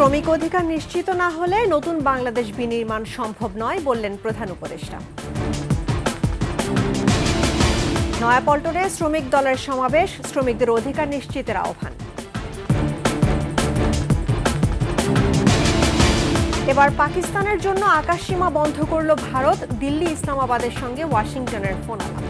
শ্রমিক অধিকার নিশ্চিত না হলে নতুন বাংলাদেশ বিনির্মাণ সম্ভব নয় বললেন প্রধান উপদেষ্টা। নয়াপল্টনে শ্রমিক দলের সমাবেশ, শ্রমিকদের অধিকার নিশ্চিতের আহ্বান। এবার পাকিস্তানের জন্য আকাশসীমা বন্ধ করল ভারত, দিল্লি ইসলামাবাদের সঙ্গে ওয়াশিংটনের ফোন আলাপ।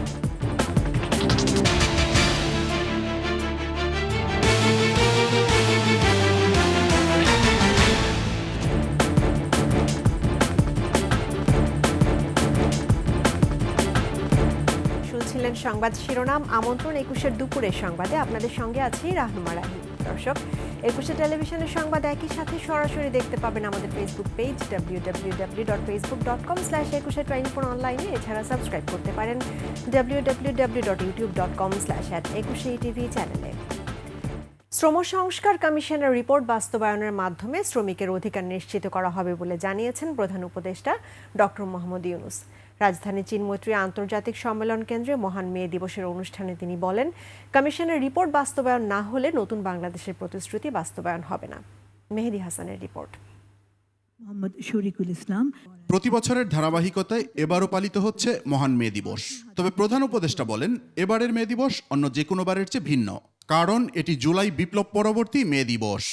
শুনছিলেন সংবাদ শিরোনাম। আমন্ত্রণ 21-এর দুপুরের সংবাদে, আপনাদের সঙ্গে আছি রাহনুমা রাহি। দর্শক, 21 টেলিভিশনের সংবাদ একই সাথে সরাসরি দেখতে পাবেন আমাদের ফেসবুক পেজ www.facebook.com/2124 অনলাইনে। এছাড়া সাবস্ক্রাইব করতে পারেন www.youtube.com/21etv চ্যানেলে। শ্রম সংস্কার কমিশনের রিপোর্ট বাস্তবায়নের মাধ্যমে শ্রমিকের অধিকার নিশ্চিত করা হবে বলে জানিয়েছেন প্রধান উপদেষ্টা ডক্টর মোহাম্মদ ইউনূস। রাজধানী চিনমৈত্রী আন্তর্জাতিক সম্মেলন কেন্দ্রে মহান মে দিবসের অনুষ্ঠানে তিনি বলেন, কমিশনের রিপোর্ট বাস্তবায়ন না হলে নতুন বাংলাদেশের প্রতিশ্রুতি বাস্তবায়ন হবে না। মেহেদী হাসানের রিপোর্ট। মোহাম্মদ শরীকুল ইসলাম। প্রতি বছরের ধারাবাহিকতায় এবারও পালিত হচ্ছে মহান মে দিবস। তবে প্রধান উপদেষ্টা বলেন, এবারের মে দিবস অন্য যে কোনো বারের চেয়ে ভিন্ন, কারণ এটি জুলাই বিপ্লব পরবর্তী মে দিবস।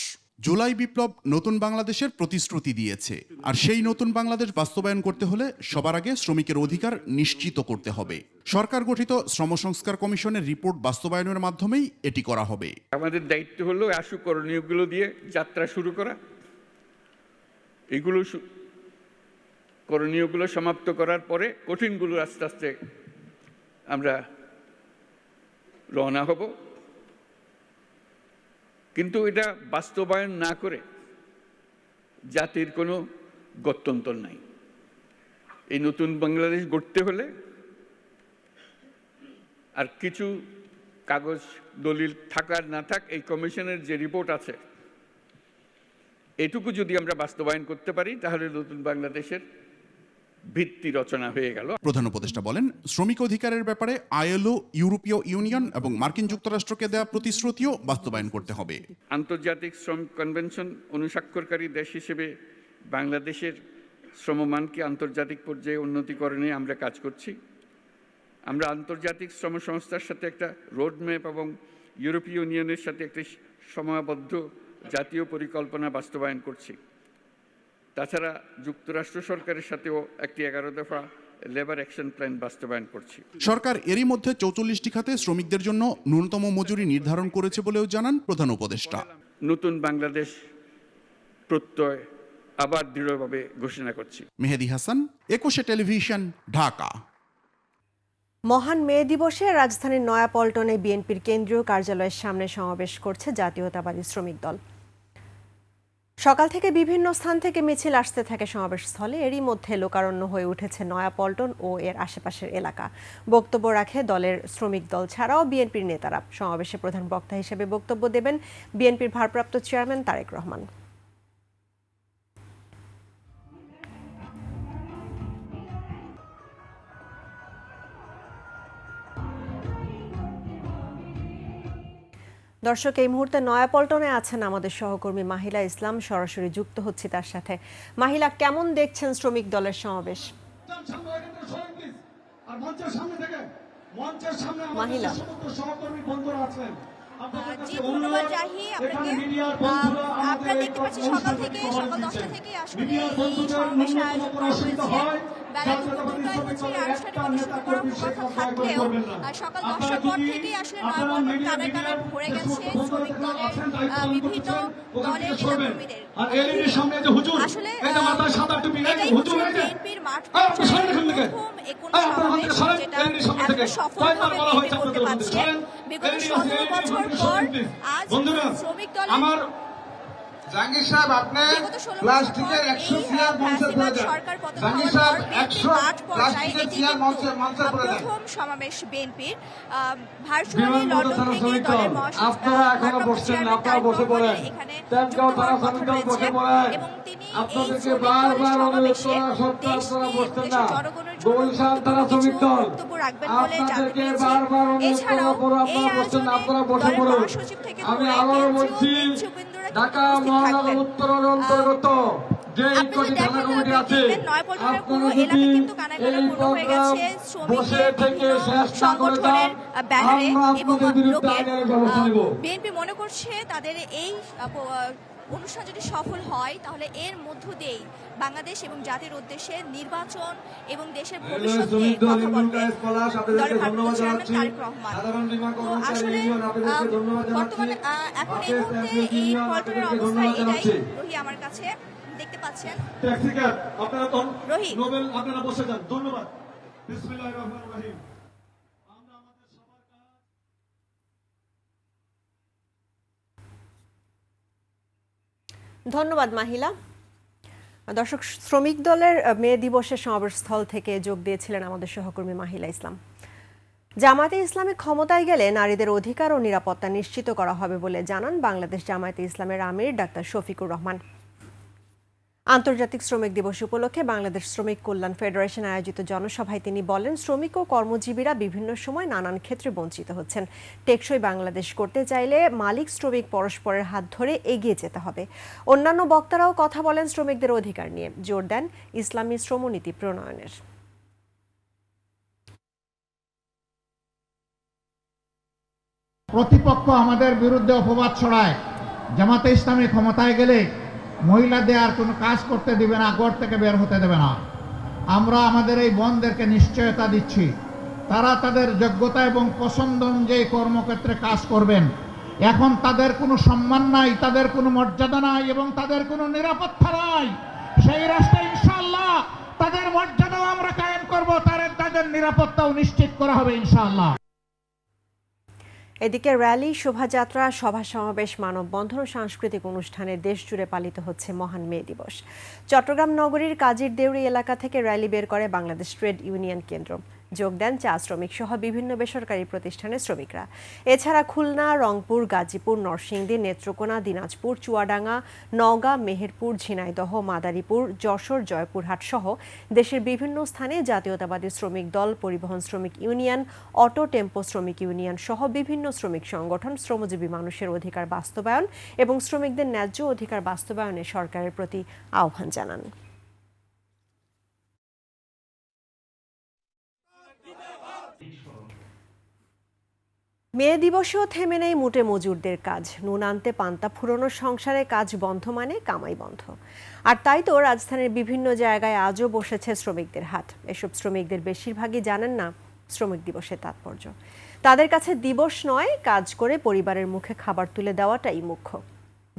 জুলাই বিপ্লব নতুন বাংলাদেশের প্রতিশ্রুতি দিয়েছে, আর সেই নতুন বাংলাদেশ বাস্তবায়ন করতে হলে সবার আগে শ্রমিকের অধিকার নিশ্চিত করতে হবে। সরকার গঠিত শ্রম সংস্কার কমিশনের রিপোর্ট বাস্তবায়নের মাধ্যমেই এটি করা হবে। আমাদের দায়িত্ব হলো আশু করণীয়গুলো দিয়ে যাত্রা শুরু করা, এগুলো করণীয়গুলো সমাপ্ত করার পরে কঠিনগুলো আস্তে আস্তে আমরা রওনা হব। কিন্তু এটা বাস্তবায়ন না করে জাতির কোনো গত্যন্তর নাই। এই নতুন বাংলাদেশ গড়তে হলে আর কিছু কাগজ দলিল থাকার না থাক, এই কমিশনের যে রিপোর্ট আছে এটুকু যদি আমরা বাস্তবায়ন করতে পারি, তাহলে নতুন বাংলাদেশের ভিত্তি রচনা হয়ে গেল। প্রধান উপদেষ্টা বলেন, শ্রমিক অধিকারের ব্যাপারে আইএলও, ইউরোপীয় ইউনিয়ন এবং মার্কিন যুক্তরাষ্ট্রকে দেওয়া প্রতিশ্রুতিও বাস্তবায়ন করতে হবে। আন্তর্জাতিক শ্রম কনভেনশন অনুস্বাক্ষরকারী দেশ হিসেবে বাংলাদেশের শ্রমমানকে আন্তর্জাতিক পর্যায়ে উন্নতিকরণে আমরা কাজ করছি। আমরা আন্তর্জাতিক শ্রম সংস্থার সাথে একটা রোডম্যাপ এবং ইউরোপীয় ইউনিয়নের সাথে একটি সময়াবদ্ধ জাতীয় পরিকল্পনা বাস্তবায়ন করছি। তাছাড়া যুক্তরাষ্ট্র সরকারের সাথেও একটি 11 দফা লেবার অ্যাকশন প্ল্যান বাস্তবায়ন করছি। সরকার এরই মধ্যে 44টি খাতে শ্রমিকদের জন্য ন্যূনতম মজুরি নির্ধারণ করেছে বলেও জানান প্রধান উপদেষ্টা। নতুন বাংলাদেশ প্রত্যয় আবার দৃঢ়ভাবে ঘোষণা করছি। মেহেদী হাসান, 21 টেলিভিশন, ঢাকা। মহান মে দিবসে রাজধানীর নয়াপল্টনে বিএনপির কেন্দ্রীয় কার্যালয়ের সামনে সমাবেশ করছে জাতীয়তাবাদী শ্রমিক দল। সকাল থেকে বিভিন্ন স্থান থেকে মিছিল আসতে থাকে সমাবেশস্থলে। এরই মধ্যে লোকারণ্য হয়ে উঠেছে নয়াপল্টন ও এর আশেপাশের এলাকা। বক্তব্য রাখে দলের শ্রমিক দল ছাড়াও বিএনপির নেতারা। সমাবেশে প্রধান বক্তা হিসেবে বক্তব্য দেবেন বিএনপির ভারপ্রাপ্ত চেয়ারম্যান তারেক রহমান। দর্শক, এই মুহূর্তে নয়াপল্টনে আছেন আমাদের সহকর্মী মাহিলা ইসলাম, সরাসরি যুক্ত হচ্ছে তার সাথে। মাহিলা, কেমন দেখছেন শ্রমিক দলের সমাবেশ? মাহিলা, ধন্যবাদ রাহি আপনাকে। আপনারা দেখতে পাচ্ছি সকাল 10টা থেকে আসলে এই সমাবেশের আয়োজন করা হয়েছে। বেলা দুটোয় হচ্ছে আনুষ্ঠানিক অনুষ্ঠিত করার কথা থাকলেও সকাল 10টার পর থেকেই আসলে নয়াপল্টন কানায় কানায় ভরে গেছে শ্রমিক দলের বিভিন্ন দলের নেতাকর্মীদের। আসলে এটাই হচ্ছে বিএনপির মাঠ পর্যায়ে প্রথম 19 সমাবেশ, যেটা এত সফলভাবে বিএনপি করতে পারছে। বিগত 17 বছর পর আজ শ্রমিক দলের জাহাঙ্গীর সাহেব, আপনি প্লাস্টিকের 100 চেয়ার মঞ্চে পড়ে দেন। জাহাঙ্গীর সাহেব, 100 প্লাস্টিকের চেয়ার মঞ্চে পড়ে দেন। প্রথম সমাবেশ বিএনপির ভার্চুয়ালি লন্ডন থেকে দলের আপনারা এখনো বসছেন না, আপনারা বসে পড়েন। তেজগাঁও থানা শ্রমিক দল বসে পড়েন। আপনাদেরকে বারবার অনুরোধ করা সত্ত্বেও আপনারা বসছেন না। গুলশান থানা শ্রমিক দল, আপনাদেরকে বারবার অনুরোধ করার পরও আপনারা বসছেন না, আপনারা বসে পড়ুন। আমি আবারও বলছি, আপনারা ঢাকা উপস্থিত মহানগর থাকবেন। উত্তরের অন্তর্গত যে আপনি কটি যদি থানা দেখেন, কমিটি আছে, দেখবেন নয়াপল্টনের পুরো আপনারা এলাকা যদি কিন্তু কানায় কানায় এই পূর্ণ হয়ে প্রোগ্রাম গেছে বসে শ্রমিকদের থেকে বিভিন্ন শেষ না করে সংগঠনের যান, ব্যানারে আমরা এবং আপনাদের বিরুদ্ধে লোকের। আইনের ব্যবস্থা নেব। বিএনপি মনে করছে তাদের এই অনুষ্ঠান যদি সফল হয় তাহলে এর মধ্য দিয়েই বাংলাদেশ এবং জাতির উদ্দেশ্যে নির্বাচন এবং দেশের ভবিষ্যৎ নিয়ে কথা বলবেন দলের ভারপ্রাপ্ত চেয়ারম্যান তারেক রহমান। তো আসলে বর্তমানে এখন এই মুহূর্তে এই পল্টনের অবস্থা এটাই। রোহি আমার কাছে দেখতে পাচ্ছেন। ট্যাক্সিক্যাব আপনারা রোহি। নোবেল আপনারা বসে যান। ধন্যবাদ। বিসমিল্লাহির রহমানির রহিম। ধন্যবাদ মাহিলা। দর্শক, শ্রমিক দলের মে দিবসের সমাবেশস্থল থেকে যোগ দিয়েছিলেন আমাদের সহকর্মী মাহিলা ইসলাম। জামায়াতে ইসলামী ক্ষমতায় গেলে নারীদের অধিকার ও নিরাপত্তা নিশ্চিত করা হবে বলে জানান বাংলাদেশ জামায়াতে ইসলামের আমির ডাক্তার শফিকুর রহমান। আন্তর্জাতিক শ্রমিক দিবস উপলক্ষে বাংলাদেশ শ্রমিক কল্যাণ ফেডারেশন আয়োজিত জনসভায় তিনি বলেন, শ্রমিক ও কর্মজীবীরা বিভিন্ন সময় নানান ক্ষেত্রে বঞ্চিত হচ্ছেন। টেকসই বাংলাদেশ করতে চাইলে মালিক শ্রমিক পরস্পরের হাত ধরে এগিয়ে যেতে হবে। অন্যান্য বক্তারাও কথা বলেন শ্রমিকদের অধিকার নিয়ে, জোর দেন ইসলামী শ্রমনীতি প্রণয়নের। প্রতিপক্ষ আমাদের বিরুদ্ধে অপবাদ ছড়ায়, জামাতে ইসলামী ক্ষমতায় গেলে মহিলাদের আর কোনো কাজ করতে দিবে না, ঘর থেকে বের হতে দেবে না। আমরা আমাদের এই বোনদেরকে নিশ্চয়তা দিচ্ছি, তারা তাদের যোগ্যতা এবং পছন্দ অনুযায়ী কর্মক্ষেত্রে কাজ করবেন। এখন তাদের কোনো সম্মান নাই, তাদের কোনো মর্যাদা নাই এবং তাদের কোনো নিরাপত্তা নাই। সেই রাষ্ট্রে ইনশাআল্লাহ তাদের মর্যাদাও আমরা কায়েম করব, তাদের নিরাপত্তাও নিশ্চিত করা হবে ইনশাআল্লাহ। এদিকে র্যালি, শোভাযাত্রা, সভা সমাবেশ, মানববন্ধন ও সাংস্কৃতিক অনুষ্ঠানে দেশ জুড়ে পালিত হচ্ছে মহান মে দিবস। চট্টগ্রাম নগরীর কাজীর দেউরি এলাকা থেকে র্যালি বের করে বাংলাদেশ ট্রেড ইউনিয়ন কেন্দ্র। যোগ দেন চা শ্রমিক সহ বিভিন্ন বেসরকারি প্রতিষ্ঠানের শ্রমিকরা। এছাড়া খুলনা, রংপুর, গাজীপুর, নরসিংদী, নেত্রকোনা, দিনাজপুর, চুয়াডাঙ্গা, নওগাঁ, মেহেরপুর, ঝিনাইদহ, মাদারীপুর, যশোর, জয়পুরহাট সহ দেশের বিভিন্ন স্থানে জাতীয়তাবাদী শ্রমিক দল, পরিবহন শ্রমিক ইউনিয়ন, অটো টেম্পো শ্রমিক ইউনিয়ন সহ বিভিন্ন শ্রমিক সংগঠন শ্রমজীবী মানুষের অধিকার বাস্তবায়ন এবং শ্রমিকদের ন্যায্য অধিকার বাস্তবায়নে সরকারের প্রতি আহ্বান জানান। মে দিবসেও থেমে নেই মুটে মজুরদের কাজ। নুন আনতে পান্তা ফুরোনো সংসারে কাজ বন্ধ মানে কামাই বন্ধ। আর তাই তো রাজধানীর বিভিন্ন জায়গায় আজও বসেছে শ্রমিকদের হাট। এসব শ্রমিকদের বেশিরভাগই জানেন না শ্রমিক দিবসের তাৎপর্য। তাদের কাছে দিবস নয়, কাজ করে পরিবারের মুখে খাবার তুলে দেওয়াটাই মুখ্য।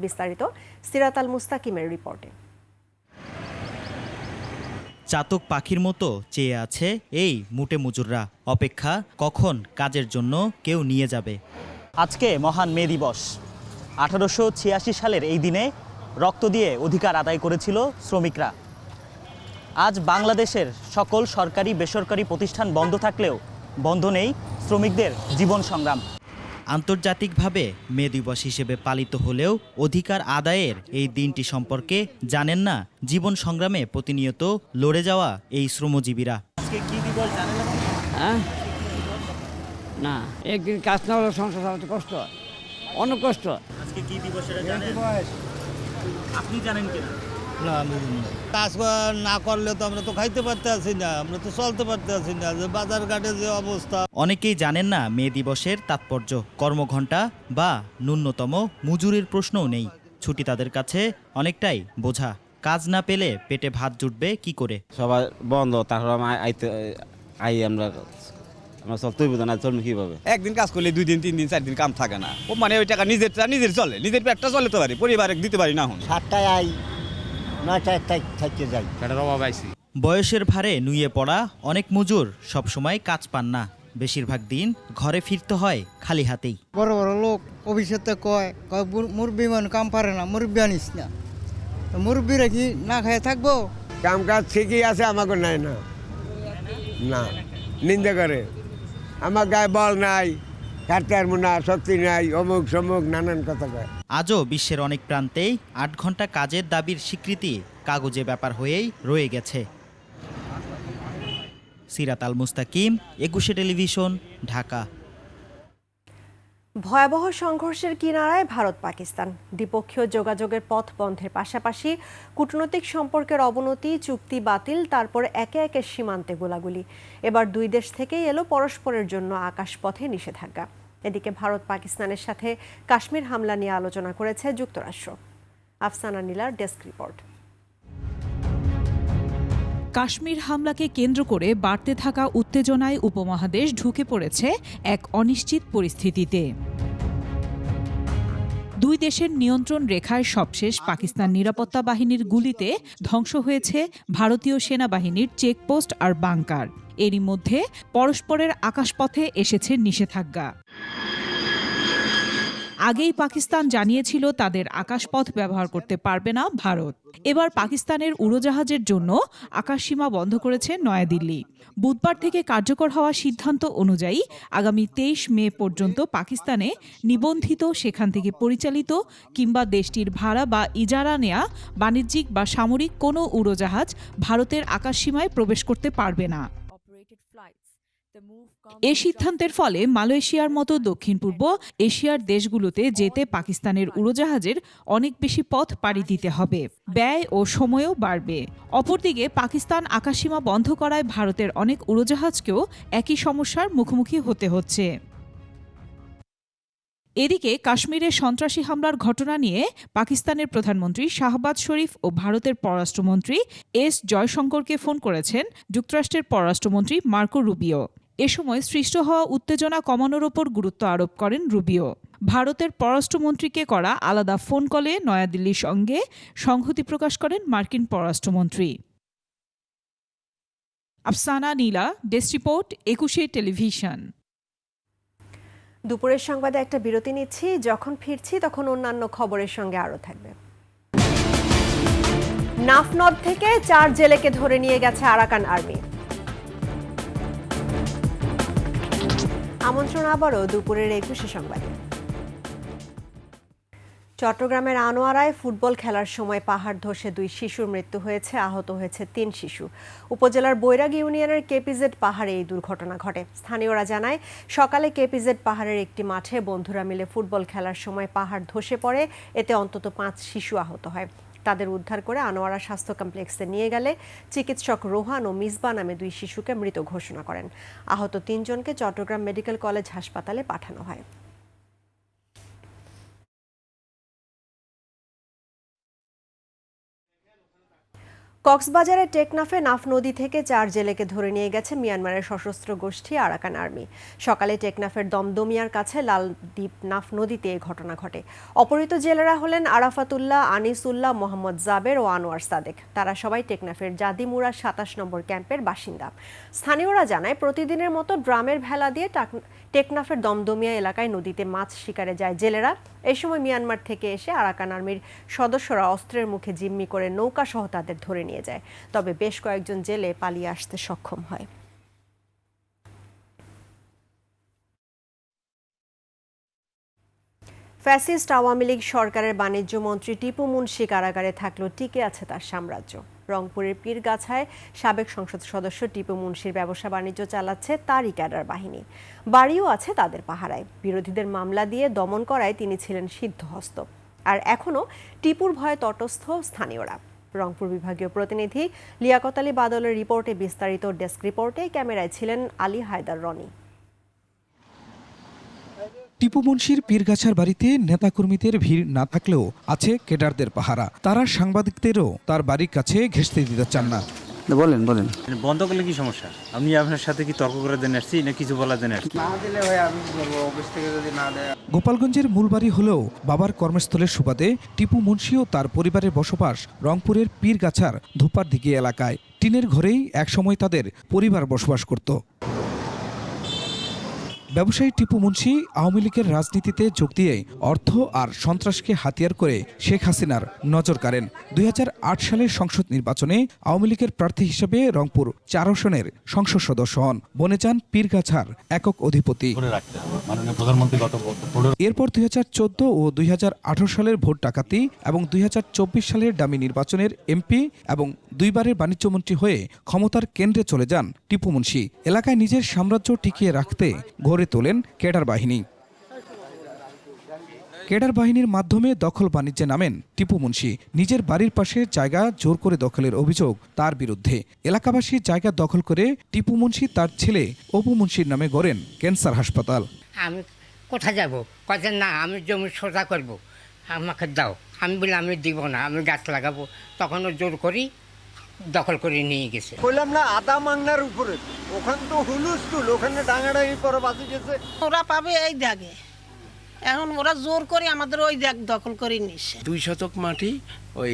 বিস্তারিত সিরাত আল মুস্তাকিমের রিপোর্টে। চাতক পাখির মতো চেয়ে আছে এই মুটে মজুররা, অপেক্ষা কখন কাজের জন্য কেউ নিয়ে যাবে। আজকে মহান মে দিবস। 1886 সালের এই দিনে রক্ত দিয়ে অধিকার আদায় করেছিল শ্রমিকরা। আজ বাংলাদেশের সকল সরকারি বেসরকারি প্রতিষ্ঠান বন্ধ থাকলেও বন্ধ নেই শ্রমিকদের জীবন সংগ্রাম। আন্তর্জাতিকভাবে মে দিবস হিসেবে পালিত হলেও অধিকার আদায়ের এই দিনটি সম্পর্কে জানেন না জীবন সংগ্রামে প্রতিনিয়ত লড়ে যাওয়া এই শ্রমজীবীরা। আজকে কি দিবস জানেন হ্যাঁ? না, একদিন কাজ না হলে সংসার চালাতে কষ্ট, অনেক কষ্ট। আজকে কি দিবস এটা জানেন? আপনি জানেন কিনা? কাজ না করলে তো আমরা তো খাইতে পারতে আছি না, আমরা তো চলতে পারতে আছি না, যে বাজার ঘাটে যে অবস্থা। অনেকেই জানেন না মে দিবসের তাৎপর্য। কর্মঘণ্টা বা ন্যূনতম মজুরির প্রশ্নও নেই। ছুটি তাদের কাছে অনেকটাই বোঝা। কাজ না পেলে পেটে ভাত জুটবে কি করে? সবাই বন্ধ, তারপর আমরা চলতেই বোঝা না, চলবে কিভাবে? একদিন কাজ করলে 2 দিন 3 দিন 4 দিন কাম থাকে না। ও মানে ওই টাকা নিজের চলে, নিজের পেটটা চলতে পারি, পরিবারে দিতে পারি না। এখন 7টায় আই, 9টায় থাকতে যাই, পেটের অভাব আইছি। বয়সের ভারে নুয়ে পড়া অনেক মজুর সবসময় কাজ পান না। বেশিরভাগ দিন ঘরে ফিরতে হয় খালি হাতেই। বড় বড় লোক অফিসেতে কয় মুরব্বী মানুষ কাম পারে না, মুরব্বী আনিস না। মুরব্বীরা কি না খায় থাকবো? কাম কাজ ঠিকই আছে, আমাকে নাই না, না নিন্দা করে। আমার গায়ে বল নাই, কাটতে পারবো না, শক্তি নাই, অমুক সমুক নানান কথা কয়। আজও বিশ্বের অনেক প্রান্তেই 8 ঘন্টা কাজের দাবির স্বীকৃতি কাগজে ব্যাপার হয়েই রয়ে গেছে। সিরাত আল মুস্তাকিম, 21 টেলিভিশন, ঢাকা। ভয়াবহ সংঘর্ষের কিনারায় ভারত পাকিস্তান। দ্বিপক্ষীয় যোগাযোগের পথ বন্ধের পাশাপাশি কূটনৈতিক সম্পর্কের অবনতি, চুক্তি বাতিল, তারপর একে একে সীমান্তে গোলাগুলি। এবার দুই দেশ থেকেই এলো পরস্পরের জন্য আকাশপথে নিষেধাজ্ঞা। এদিকে ভারত পাকিস্তানের সাথে কাশ্মীর হামলা নিয়ে আলোচনা করেছে যুক্তরাষ্ট্র। আফসানা নীলার ডেস্ক রিপোর্ট। কাশ্মীর হামলাকে কেন্দ্র করে বাড়তে থাকা উত্তেজনায় উপমহাদেশ ঢুকে পড়েছে এক অনিশ্চিত পরিস্থিতিতে। দুই দেশের নিয়ন্ত্রণ রেখায় সবশেষ পাকিস্তান নিরাপত্তা বাহিনীর গুলিতে ধ্বংস হয়েছে ভারতীয় সেনাবাহিনীর চেকপোস্ট আর বাংকার। এরই মধ্যে পরস্পরের আকাশপথে এসেছে নিষেধাজ্ঞা। আগেই পাকিস্তান জানিয়েছিল তাদের আকাশপথ ব্যবহার করতে পারবে না ভারত। এবার পাকিস্তানের উড়োজাহাজের জন্য আকাশসীমা বন্ধ করেছে নয়াদিল্লি। বুধবার থেকে কার্যকর হওয়া সিদ্ধান্ত অনুযায়ী আগামী 23 মে পর্যন্ত পাকিস্তানে নিবন্ধিত, সেখান থেকে পরিচালিত কিংবা দেশটির ভাড়া বা ইজারা নেয়া বাণিজ্যিক বা সামরিক কোনো উড়োজাহাজ ভারতের আকাশসীমায় প্রবেশ করতে পারবে না। এ সিদ্ধান্তের ফলে মালয়েশিয়ার মতো দক্ষিণ পূর্ব এশিয়ার দেশগুলোতে যেতে পাকিস্তানের উড়োজাহাজের অনেক বেশি পথ পাড়ি দিতে হবে, ব্যয় ও সময়ও বাড়বে। অপরদিকে পাকিস্তান আকাশসীমা বন্ধ করায় ভারতের অনেক উড়োজাহাজকেও একই সমস্যার মুখোমুখি হতে হচ্ছে। এদিকে কাশ্মীরে সন্ত্রাসী হামলার ঘটনা নিয়ে পাকিস্তানের প্রধানমন্ত্রী শাহবাজ শরীফ ও ভারতের পররাষ্ট্রমন্ত্রী এস জয়শঙ্করকে ফোন করেছেন যুক্তরাষ্ট্রের পররাষ্ট্রমন্ত্রী মার্কো রুবিও। এ সময় সৃষ্ট হওয়া উত্তেজনা কমানোর ওপর গুরুত্ব আরোপ করেন রুবিও। ভারতের পররাষ্ট্রমন্ত্রীকে করা আলাদা ফোন কলে নয়াদিল্লির সঙ্গে সংহতি প্রকাশ করেন মার্কিন পররাষ্ট্রমন্ত্রী। আফসানা নীলা, ডেস্ক রিপোর্ট, 21 টেলিভিশন। দুপুরের সংবাদে একটা বিরতি নিচ্ছি। যখন ফিরছি তখন অন্যান্য খবরের সঙ্গে আরও থাকবে। নাফনদ থেকে 4 জেলেকে ধরে নিয়ে গেছে আরাকান আর্মি। আমন্ত্রণ আবারও দুপুরের 21 সংবাদে। চট্টগ্রামের আনোয়ারায় ফুটবল খেলার সময় পাহাড় ধসে 2 শিশুর মৃত্যু হয়েছে, আহত হয়েছে 3 শিশু। উপজেলার বৈরাগ ইউনিয়নের কেপিজেড পাহাড়ে এই দুর্ঘটনা ঘটে। স্থানীয়রা জানায়, সকালে কেপিজেড পাহাড়ের একটি মাঠে বন্ধুরা মিলে ফুটবল খেলার সময় পাহাড় ধসে পড়ে, এতে অন্তত 5 শিশু আহত হয়। তাদের উদ্ধার করে আনোয়ারা স্বাস্থ্য কমপ্লেক্সে নিয়ে গেলে চিকিৎসক রোহান ও মিসবা নামে 2 শিশুকে মৃত ঘোষণা করেন। আহত 3 জনকে চট্টগ্রাম মেডিকেল কলেজ হাসপাতালে পাঠানো হয়। কক্সবাজারের টেকনাফে নাফ নদী থেকে 4 জেলেকে ধরে নিয়ে গেছে মিয়ানমারের সশস্ত্র গোষ্ঠী আরাকান আর্মি। সকালে টেকনাফের দমদমিয়ার কাছে লালদ্বীপ নাফ নদীতে এই ঘটনা ঘটে। অপহৃত জেলেরা হলেন আরাফাতুল্লাহ, আনিসুল্লাহ, মোহাম্মদ জাবের ও আনোয়ার সাদেক। তারা সবাই টেকনাফের জাদিমুরা 27 নম্বর ক্যাম্পের বাসিন্দা। স্থানীয়রা জানায়, প্রতিদিনের মতো ড্রামের ভেলা দিয়ে টেকনাফের দমদমিয়া এলাকায় নদীতে মাছ শিকারে যায় জেলেরা। এই সময় মিয়ানমার থেকে এসে আরাকান আর্মির সদস্যরা অস্ত্রের মুখে জিম্মি করে নৌকা সহ তাদের ধরে নিয়ে যায়। তবে বেশ কয়েকজন জেলে পালিয়ে আসতে সক্ষম হয়। ফ্যাসিস্ট আওয়ামী লীগ সরকারের বাণিজ্য মন্ত্রী টিপু মুন্সি কারাগারে থাকলেও টিকে আছে তার সাম্রাজ্য। রংপুরের পীরগাছায় সাবেক সংসদ সদস্য টিপু মুন্সির ব্যবসা বাণিজ্য চালাচ্ছে তারই ক্যাডার বাহিনী। বাড়িও আছে তাদের পাহারায়। বিরোধীদের মামলা দিয়ে দমন করায় তিনি ছিলেন সিদ্ধহস্ত। আর এখনও টিপুর ভয়ে তটস্থ স্থানীয়রা। রংপুর বিভাগীয় প্রতিনিধি লিয়াকত আলী বাদলের রিপোর্টে বিস্তারিত। ডেস্ক রিপোর্টে ক্যামেরায় ছিলেন আলী হায়দার রনি। টিপু মুন্সির পীরগাছার বাড়িতে নেতাকর্মীদের ভিড় না থাকলেও আছে কেডারদের পাহারা। তারা সাংবাদিকদেরও তার বাড়ির কাছে ঘেঁষতে দিতে চান না। বলেন বন্ধ করলে কি সমস্যা? আমি আপনার সাথে কি তর্ক করে দেন আসছি না কিছু বলা দেন আসছি? না দিলে ভাই আমি কি করব? অফিস থেকে যদি না দেয়। গোপালগঞ্জের মূল বাড়ি হলেও বাবার কর্মস্থলের সুবাদে টিপু মুন্সি ও তার পরিবারের বসবাস রংপুরের পীরগাছার ধূপার দিঘি এলাকায়। টিনের ঘরেই একসময় তাদের পরিবার বসবাস করত। ব্যবসায়ী টিপু মুন্সি আওয়ামী লীগের রাজনীতিতে যোগ দিয়ে অর্থ আর সন্ত্রাসকে হাতিয়ার করে শেখ হাসিনার নজর কাড়েন। 2008 সালের সংসদ নির্বাচনে আওয়ামী লীগের প্রার্থী হিসেবে রংপুর 4 আসনের সংসদ সদস্য হন। বনে যান পীরগাছার একক অধিপতি। এরপর 2014 ও 2018 সালের ভোট ডাকাতি এবং 2024 সালের ডামি নির্বাচনের এমপি এবং 2 বারের বাণিজ্যমন্ত্রী হয়ে ক্ষমতার কেন্দ্রে চলে যান টিপু মুন্সি। এলাকায় নিজের সাম্রাজ্য টিকিয়ে রাখতে গড়ে তোলেন ক্যাডার বাহিনী। ক্যাডার বাহিনীর মাধ্যমে দখল বাণিজ্যে নামেন টিপু মুন্সি। নিজের বাড়ির পাশে জায়গা জোর করে দখলের অভিযোগ তার বিরুদ্ধে। এলাকাবাসী জায়গা দখল করে টিপু মুন্সি তার ছেলে অপু মুন্সির নামে গড়েন ক্যান্সার হাসপাতাল। আমি কোথায় যাব? কথা না, আমি জমি সোজা করব, আমাকে দাও। আমি বলি আমি দিব না, আমি গাছ লাগাবো। তখন জোর করি দখল করে নিয়ে গেছে। বললাম না আদা মাংনার উপরে, ওখানে তো হুলুস্থুল, ওখানে ডাঙাডাঙি করে বাঁচে গেছে। ওরা পাবে এই দাগে, এখন ওরা জোর করে আমাদের ওই দাগ দখল করে নিচ্ছে। 2 শতক মাটি ওই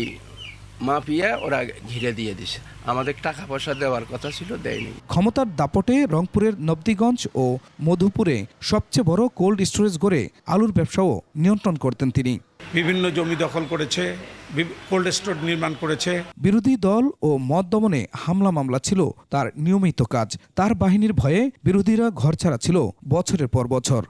মাপিয়া ওরা ঘিরে দিয়ে দিছে, আমাদের টাকা পয়সা দেওয়ার কথা ছিল, দেয়নি। ক্ষমতার দাপটে রংপুরের নবদিগঞ্জ ও মধুপুরে সবচেয়ে বড় কোল্ড স্টোরেজ গড়ে আলুর ব্যবসাও নিয়ন্ত্রণ করতেন তিনি। বিভিন্ন জমি দখল করেছে, কোল্ড স্টোর নির্মাণ করেছে। বিরোধী দল ও মদ দমনে হামলা মামলা ছিল তার নিয়মিত কাজ। তার বাহিনীর ভয়ে বিরোধীরা ঘরছাড়া ছিল বছরের পর বছর।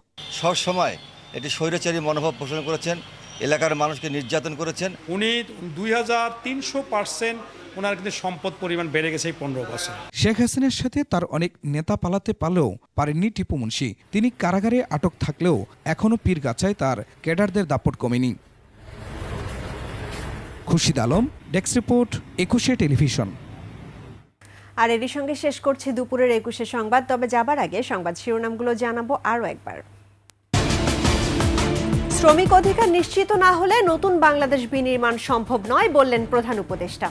সব সময় এটি স্বৈরাচারী মনোভাব পোষণ করেছেন, এলাকার মানুষকে নির্যাতন করেছেন। উনি 2300% ওনার কিন্তু সম্পদ পরিমাণ বেড়ে গেছে এই 15 বছর। শেখ হাসিনার সাথে তার অনেক নেতা পালাতে পারলেও পারেননি টিপু মুন্সি। তিনি কারাগারে আটক থাকলেও এখনও পীরগাছায় তার ক্যাডারদের দাপট কমেনি। Khurshid Alam, desk report, 21 television. আর এরই সঙ্গে শেষ করছি দুপুরের 21 সংবাদ। তবে যাবার আগে সংবাদ শিরোনামগুলো জানাবো আরও একবার। শ্রমিক অধিকার নিশ্চিত না হলে নতুন বাংলাদেশ বিনির্মাণ সম্ভব নয় বললেন প্রধান উপদেষ্টা।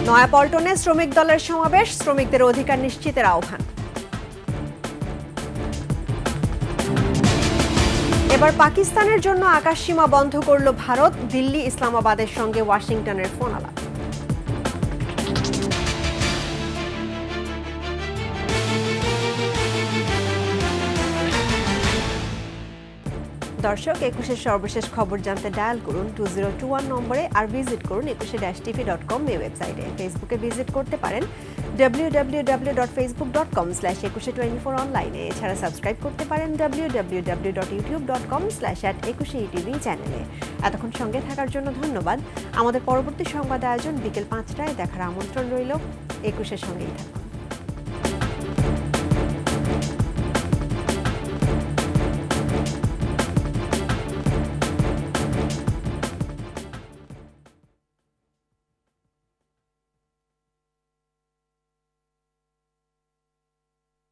নয়াপল্টনে শ্রমিক দলের সমাবেশ, শ্রমিকদের অধিকার নিশ্চিতের আহ্বান। এবার পাকিস্তানের জন্য আকাশসীমা বন্ধ করল ভারত, দিল্লি ইসলামাবাদের সঙ্গে ওয়াশিংটনের ফোন আলাপ। দর্শক, 21 সর্বশেষ খবর জানতে ডায়াল করুন 2021 নম্বরে, আর ভিজিট করুন 21-tv.com এই ওয়েবসাইটে। ফেসবুকে ভিজিট করতে পারেন www.facebook.com/2124 অনলাইনে। এছাড়া সাবস্ক্রাইব করতে পারেন www.youtube.com/@21etv চ্যানেলে। এতক্ষণ সঙ্গে থাকার জন্য ধন্যবাদ। আমাদের পরবর্তী সংবাদ আয়োজন বিকেল 5টায় দেখার আমন্ত্রণ রইল। 21-এর সঙ্গেই থাকুন।